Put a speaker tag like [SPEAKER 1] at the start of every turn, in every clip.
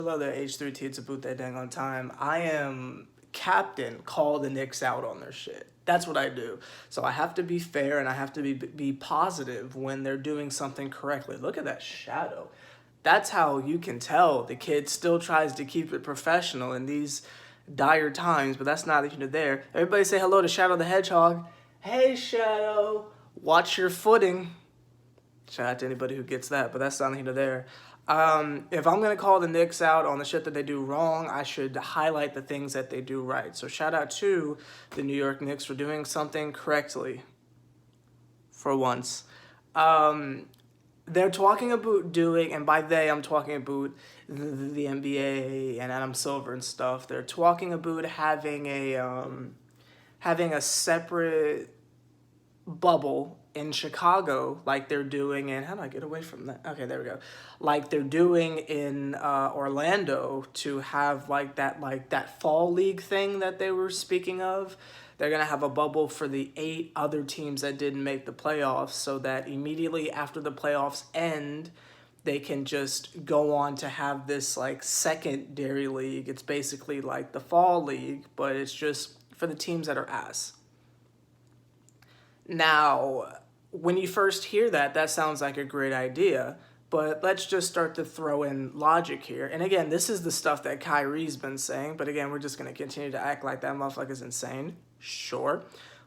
[SPEAKER 1] Hello there, H3T. It's a boot that dang on time. I am captain. Call the Knicks out on their shit. That's what I do. So I have to be fair and I have to be positive when they're doing something correctly. Look at that shadow. That's how you can tell the kid still tries to keep it professional in these dire times, but that's neither here nor there. Everybody say hello to Shadow the Hedgehog. Hey, Shadow. Watch your footing. Shout out to anybody who gets that, but that's not here nor there. If I'm going to call the Knicks out on the shit that they do wrong, I should highlight the things that they do right. So shout out to the New York Knicks for doing something correctly for once. They're talking about doing, and by they, I'm talking about the NBA and Adam Silver and stuff. They're talking about having a separate bubble in Chicago, like they're doing in, how do I get away from that? Okay, there we go. Like they're doing in Orlando, to have like that fall league thing that they were speaking of. They're gonna have a bubble for the 8 other teams that didn't make the playoffs, so that immediately after the playoffs end, they can just go on to have this like secondary league. It's basically like the fall league, but it's just for the teams that are ass. Now, when you first hear that, that sounds like a great idea, but let's just start to throw in logic here. And again, this is the stuff that Kyrie's been saying, but again, we're just going to continue to act like that motherfucker's insane. Sure.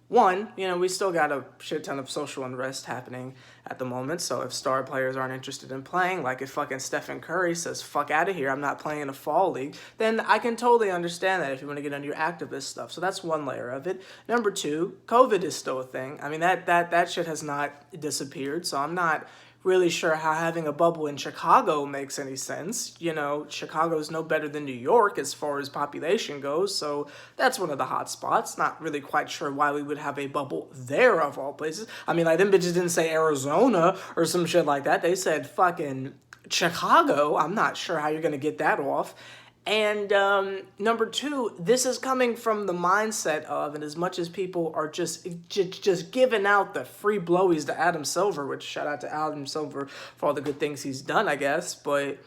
[SPEAKER 1] One, we still got a shit ton of social unrest happening at the moment, so if star players aren't interested in playing, like if fucking Stephen Curry says, fuck out of here, I'm not playing in a fall league, then I can totally understand that if you want to get into your activist stuff. So that's one layer of it. Number two, COVID is still a thing. I mean, that shit has not disappeared, so I'm not really sure how having a bubble in Chicago makes any sense. Chicago's no better than New York as far as population goes, so that's one of the hot spots. Not really quite sure why we would have a bubble there of all places. I mean, like, them bitches didn't say Arizona or some shit like that. They said fucking Chicago. I'm not sure how you're gonna get that off. And number two, this is coming from the mindset of, and as much as people are just giving out the free blowies to Adam Silver, which shout out to Adam Silver for all the good things he's done, I guess, but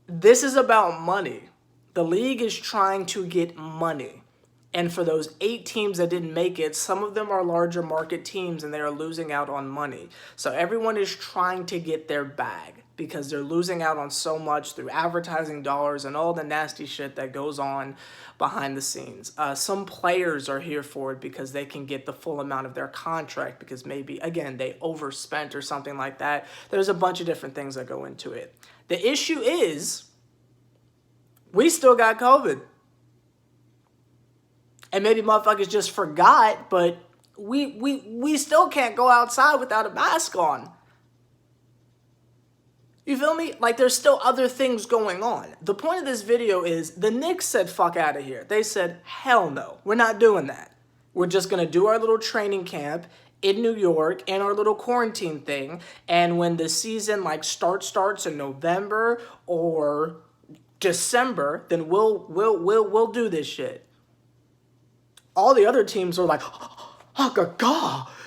[SPEAKER 1] this is about money. The league is trying to get money. And for those 8 teams that didn't make it, some of them are larger market teams and they are losing out on money. So everyone is trying to get their bag, because they're losing out on so much through advertising dollars and all the nasty shit that goes on behind the scenes. Some players are here for it because they can get the full amount of their contract because maybe, again, they overspent or something like that. There's a bunch of different things that go into it. The issue is, we still got COVID. And maybe motherfuckers just forgot, but we still can't go outside without a mask on. You feel me? Like, there's still other things going on. The point of this video is the Knicks said fuck out of here. They said, hell no, we're not doing that. We're just going to do our little training camp in New York and our little quarantine thing. And when the season starts in November or December, then we'll do this shit. All the other teams are like, oh,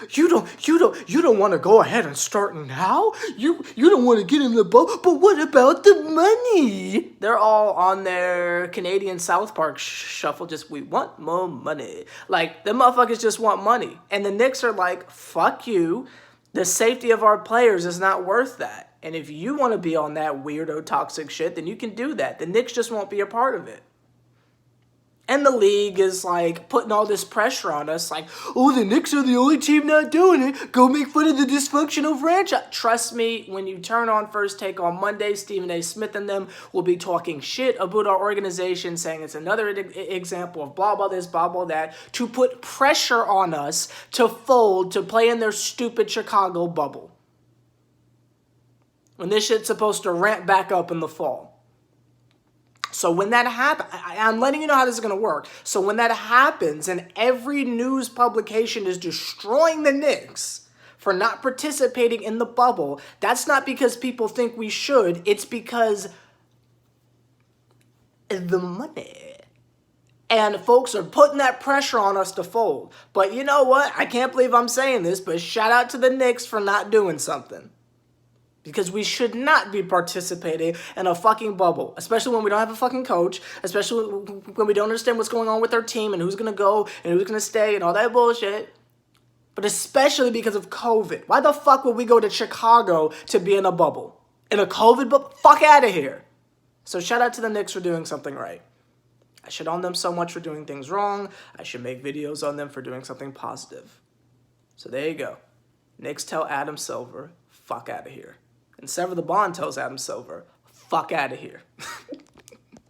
[SPEAKER 1] you don't want to go ahead and start now? You don't want to get in the boat, but what about the money? They're all on their Canadian South Park shuffle, just, we want more money. Like, the motherfuckers just want money. And the Knicks are like, fuck you. The safety of our players is not worth that. And if you want to be on that weirdo toxic shit, then you can do that. The Knicks just won't be a part of it. And the league is like putting all this pressure on us, like, oh, the Knicks are the only team not doing it. Go make fun of the dysfunctional franchise. Trust me, when you turn on First Take on Monday, Stephen A. Smith and them will be talking shit about our organization, saying it's another example of blah, blah, this, blah, blah, that, to put pressure on us to fold, to play in their stupid Chicago bubble. When this shit's supposed to ramp back up in the fall. So when that happens, I'm letting you know how this is going to work. So when that happens and every news publication is destroying the Knicks for not participating in the bubble, that's not because people think we should. It's because the money. And folks are putting that pressure on us to fold. But you know what? I can't believe I'm saying this, but shout out to the Knicks for not doing something. Because we should not be participating in a fucking bubble, especially when we don't have a fucking coach, especially when we don't understand what's going on with our team and who's going to go and who's going to stay and all that bullshit. But especially because of COVID. Why the fuck would we go to Chicago to be in a bubble? In a COVID bubble? Fuck out of here. So shout out to the Knicks for doing something right. I shit on them so much for doing things wrong. I should make videos on them for doing something positive. So there you go. Knicks tell Adam Silver, fuck out of here. And Sever the Bond tells Adam Silver, fuck out of here.